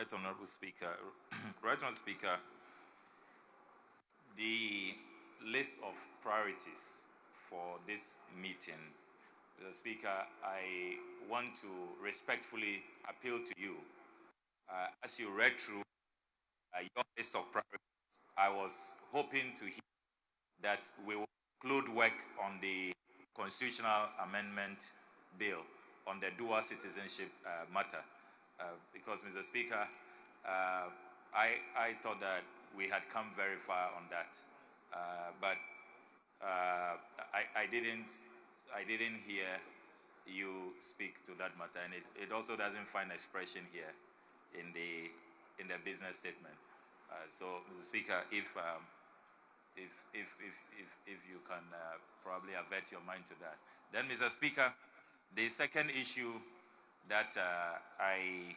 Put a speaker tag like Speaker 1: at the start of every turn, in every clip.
Speaker 1: Right Honorable Speaker. Right Honorable Speaker, the list of priorities for this meeting, Mr. Speaker, I want to respectfully appeal to you. As you read through your list of priorities, I was hoping to hear that we will include work on the constitutional amendment bill on the dual citizenship matter. Because, Mr. Speaker, I thought that we had come very far on that, but I didn't hear you speak to that matter, and it also doesn't find expression here in the business statement. So, Mr. Speaker, if you can probably avert your mind to that. Then, Mr. Speaker, the second issue that I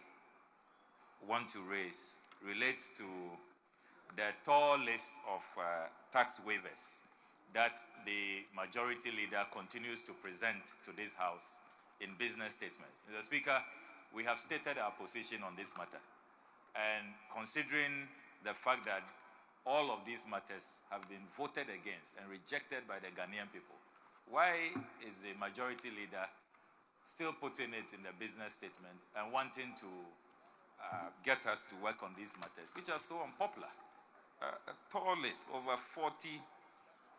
Speaker 1: want to raise relates to the tall list of tax waivers that the majority leader continues to present to this House in business statements. Mr. Speaker, we have stated our position on this matter. And considering the fact that all of these matters have been voted against and rejected by the Ghanaian people, why is the majority leader still putting it in the business statement and wanting to get us to work on these matters, which are so unpopular? A tall list, over 40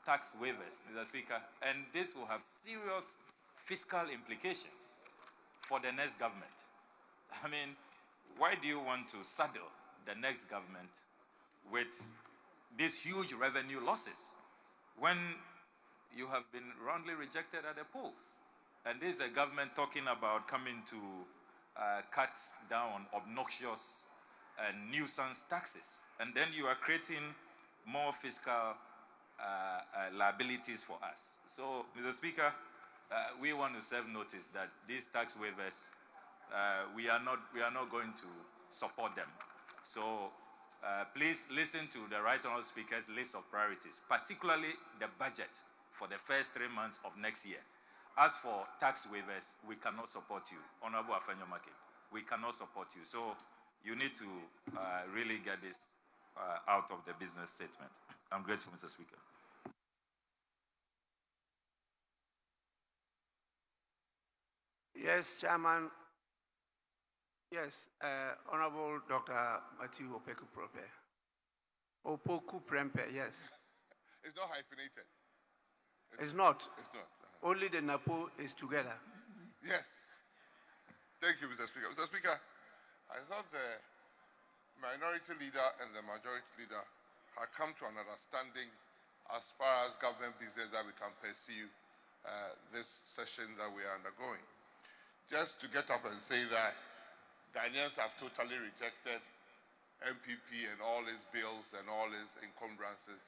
Speaker 1: tax waivers, Mr. Speaker, and this will have serious fiscal implications for the next government. I mean, why do you want to saddle the next government with these huge revenue losses when you have been roundly rejected at the polls? And this is a government talking about coming to cut down obnoxious and nuisance taxes. And then you are creating more fiscal liabilities for us. So, Mr. Speaker, we want to serve notice that these tax waivers, we are not going to support them. So, please listen to the Right Honourable Speaker's list of priorities, particularly the budget for the first 3 months of next year. As for tax waivers, we cannot support you. Honourable Afenyo-Markin, we cannot support you. So you need to really get this out of the business statement. I'm grateful, Mr. Speaker.
Speaker 2: Yes, Chairman. Yes, Honorable Dr. Matthew Opoku-Prempeh. Opoku-Prempeh, yes.
Speaker 3: It's not hyphenated.
Speaker 2: It's not?
Speaker 3: It's not.
Speaker 2: Only the NAPO is together.
Speaker 3: Yes. Thank you, Mr. Speaker. Mr. Speaker, I thought the minority leader and the majority leader had come to an understanding as far as government business that we can pursue this session that we are undergoing. Just to get up and say that Ghanaians have totally rejected NPP and all its bills and all its encumbrances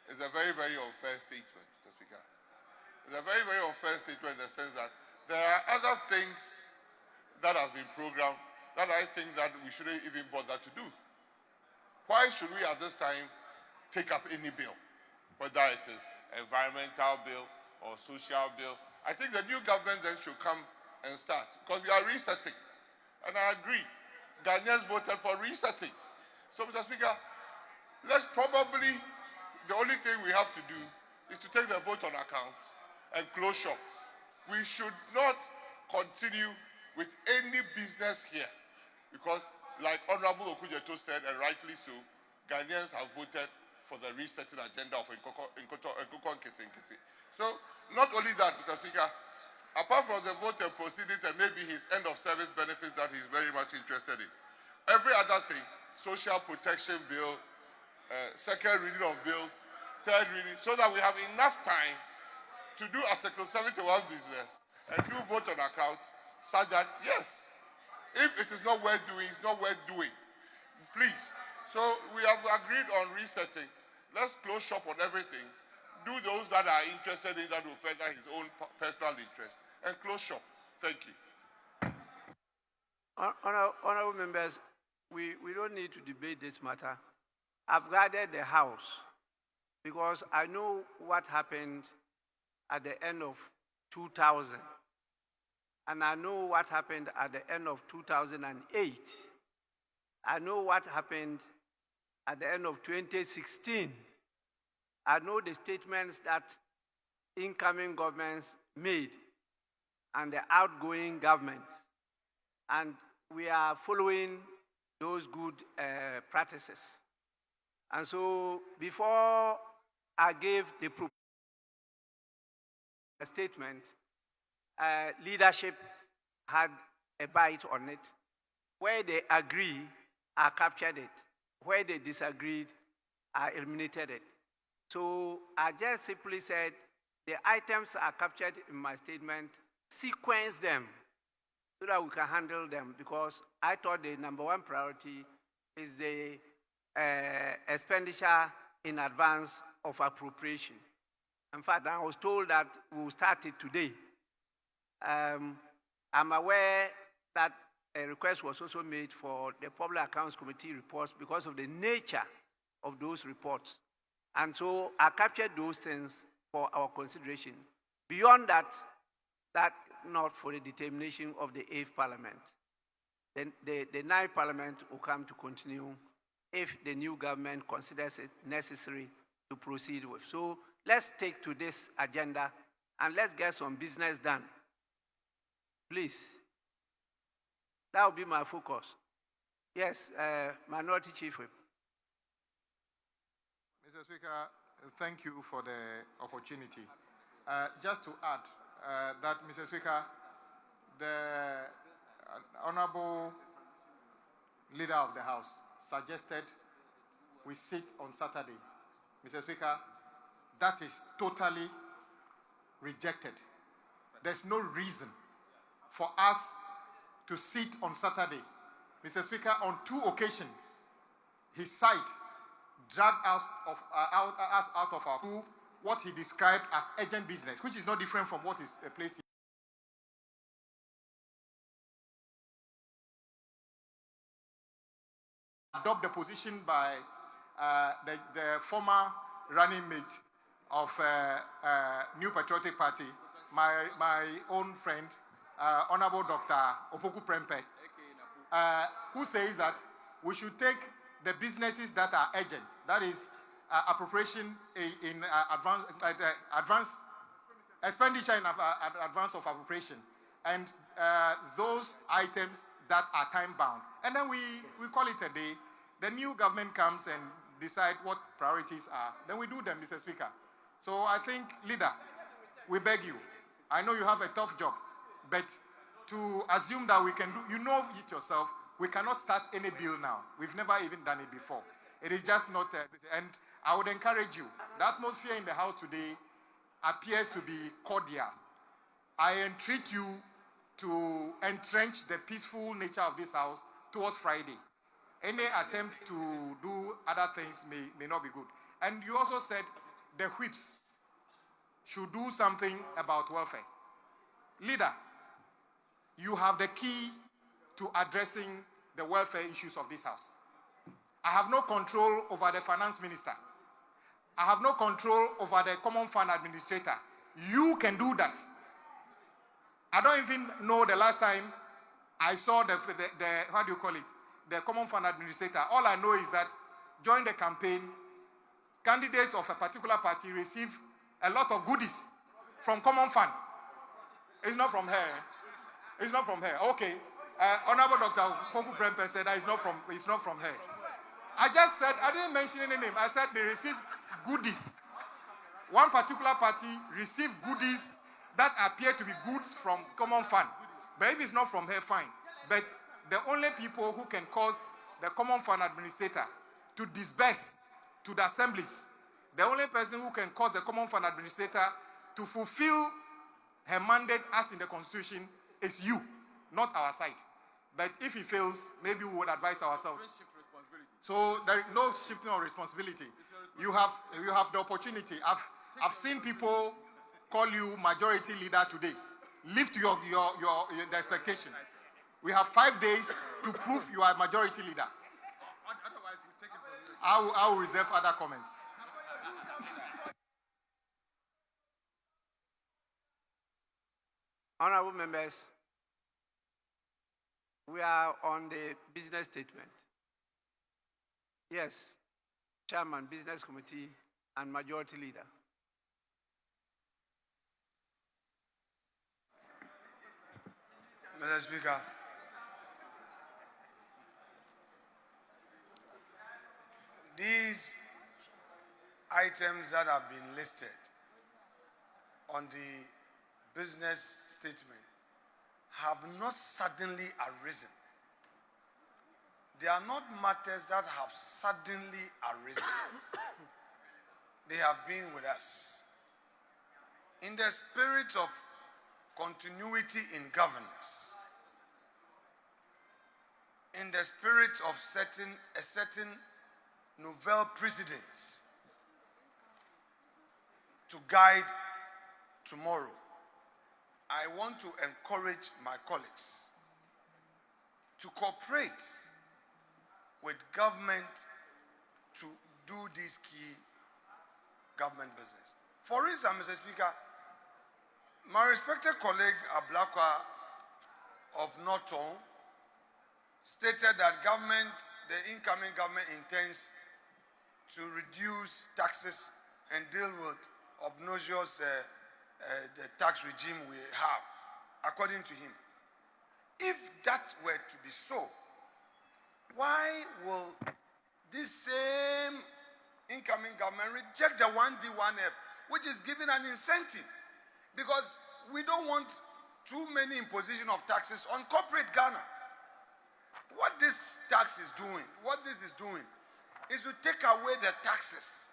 Speaker 3: is a very, very unfair statement, Mr. Speaker. It's a very, very unfair statement in the sense that there are other things that have been programmed that I think that we shouldn't even bother to do. Why should we at this time take up any bill, whether it is environmental bill or social bill? I think the new government then should come and start, because we are resetting. And I agree, Ghanaians voted for resetting. So, Mr. Speaker, let's probably, the only thing we have to do is to take the vote on account and close shop. We should not continue with any business here, because like Honorable Okudzato said, and rightly so, Ghanaians have voted for the resetting agenda of Nkoko Nkiti. So, not only that, Mr. Speaker, apart from the vote and proceedings and maybe his end of service benefits that he's very much interested in, every other thing, social protection bill, second reading of bills, third reading, so that we have enough time to do Article 71 business and do vote on account, such that, yes, if it is not worth doing, it's not worth doing. Please. So we have agreed on resetting. Let's close shop on everything. Do those that are interested in that will further his own personal interest, and close shop. Thank you.
Speaker 2: Honorable members, we don't need to debate this matter. I've guided the House because I know what happened at the end of 2000, and I know what happened at the end of 2008. I know what happened at the end of 2016. I know the statements that incoming governments made and the outgoing governments. And we are following those good practices. And so before I gave the statement, leadership had a bite on it. Where they agree, I captured it. Where they disagreed, I eliminated it. So I just simply said, the items are captured in my statement, sequence them so that we can handle them, because I thought the number one priority is the expenditure in advance of appropriation. In fact, I was told that we will start it today. I'm aware that a request was also made for the Public Accounts Committee reports because of the nature of those reports. And so I captured those things for our consideration. Beyond that, that not for the determination of the 8th Parliament. Then the 9th Parliament will come to continue if the new government considers it necessary to proceed with. So let's take to this agenda and let's get some business done. Please. That will be my focus. Yes, Minority Chief Whip.
Speaker 4: Mr. Speaker, thank you for the opportunity. Just to add that, Mr. Speaker, the Honorable Leader of the House suggested we sit on Saturday. Mr. Speaker, that is totally rejected. There's no reason for us to sit on Saturday. Mr. Speaker, on 2 occasions, his side dragged us out of our what he described as urgent business, which is not different from what is placed adopt the position by the former running mate of New Patriotic Party, my own friend, Honorable Dr. Opoku Prempeh, who says that we should take the businesses that are urgent, that is appropriation in advance expenditure in advance of appropriation, and those items that are time-bound. And then we call it a day. The new government comes and decide what priorities are. Then we do them, Mr. Speaker. So I think, Leader, we beg you. I know you have a tough job, but to assume that we can do, you know it yourself, we cannot start any bill now. We've never even done it before. It is just not, and I would encourage you. The atmosphere in the House today appears to be cordial. I entreat you to entrench the peaceful nature of this House towards Friday. Any attempt to do other things may not be good. And you also said the whips should do something about welfare. Leader, you have the key to addressing the welfare issues of this House. I have no control over the finance minister. I have no control over the common fund administrator. You can do that. I don't even know the last time I saw the how do you call it? The common fund administrator. All I know is that during the campaign, candidates of a particular party receive a lot of goodies from common fund. It's not from her. It's not from her. Okay. Honorable Dr. Opoku Prempeh said that it's not from her. I just said, I didn't mention any name. I said they receive goodies. One particular party received goodies that appear to be goods from common fund. But if it's not from her, fine. But the only people who can cause the common fund administrator to disburse to the assemblies, the only person who can cause the common fund administrator to fulfill her mandate as in the Constitution is you, not our side. But if he fails, maybe we would advise ourselves. So there is no shifting of responsibility. You have the opportunity. I've seen people call you majority leader today. Lift your the expectation. We have 5 days to prove you are majority leader. Otherwise, we take it from you. I will reserve other comments.
Speaker 2: Honorable members, we are on the business statement. Yes, Chairman, Business Committee, and Majority Leader.
Speaker 5: Mr. Speaker, these items that have been listed on the business statement have not suddenly arisen. They are not matters that have suddenly arisen. They have been with us. In the spirit of continuity in governance, in the spirit of setting a certain novel precedence to guide tomorrow, I want to encourage my colleagues to cooperate with government to do this key government business. For instance, Mr. Speaker, my respected colleague Ablakwa of Norton stated that the incoming government intends to reduce taxes and deal with obnoxious the tax regime we have, according to him. If that were to be so, why will this same incoming government reject the 1D1F, which is giving an incentive? Because we don't want too many imposition of taxes on corporate Ghana. What this tax is doing, what this is doing, is to take away the taxes.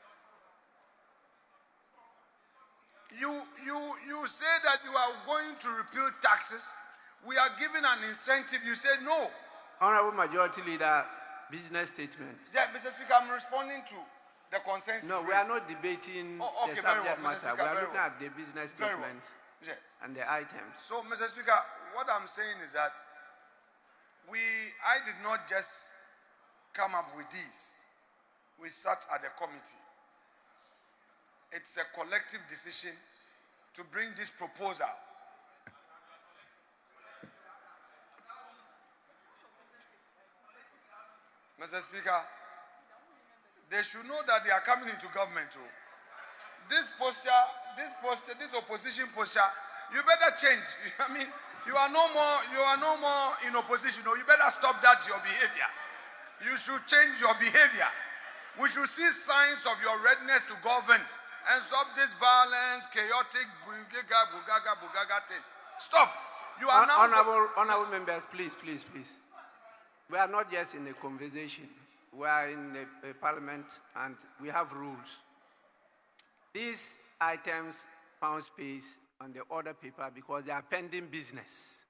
Speaker 5: You say that you are going to repeal taxes. We are giving an incentive. You say no.
Speaker 2: Honorable Majority Leader, business statement.
Speaker 5: Yeah, Mr. Speaker, I'm responding to the consensus.
Speaker 2: No, we are not debating the subject matter. We are looking at the business statement and the items.
Speaker 5: So, Mr. Speaker, what I'm saying is that I did not just come up with these. We sat at the committee. It's a collective decision to bring this proposal. Mr. Speaker, they should know that they are coming into government too. This opposition posture, you better change. I mean, you are no more in opposition. You better stop that, your behavior. You should change your behavior. We should see signs of your readiness to govern and stop this violence, chaotic, bugaga thing. Stop. You are now...
Speaker 2: Honorable members, please. We are not just in a conversation. We are in a parliament and we have rules. These items found space on the order paper because they are pending business.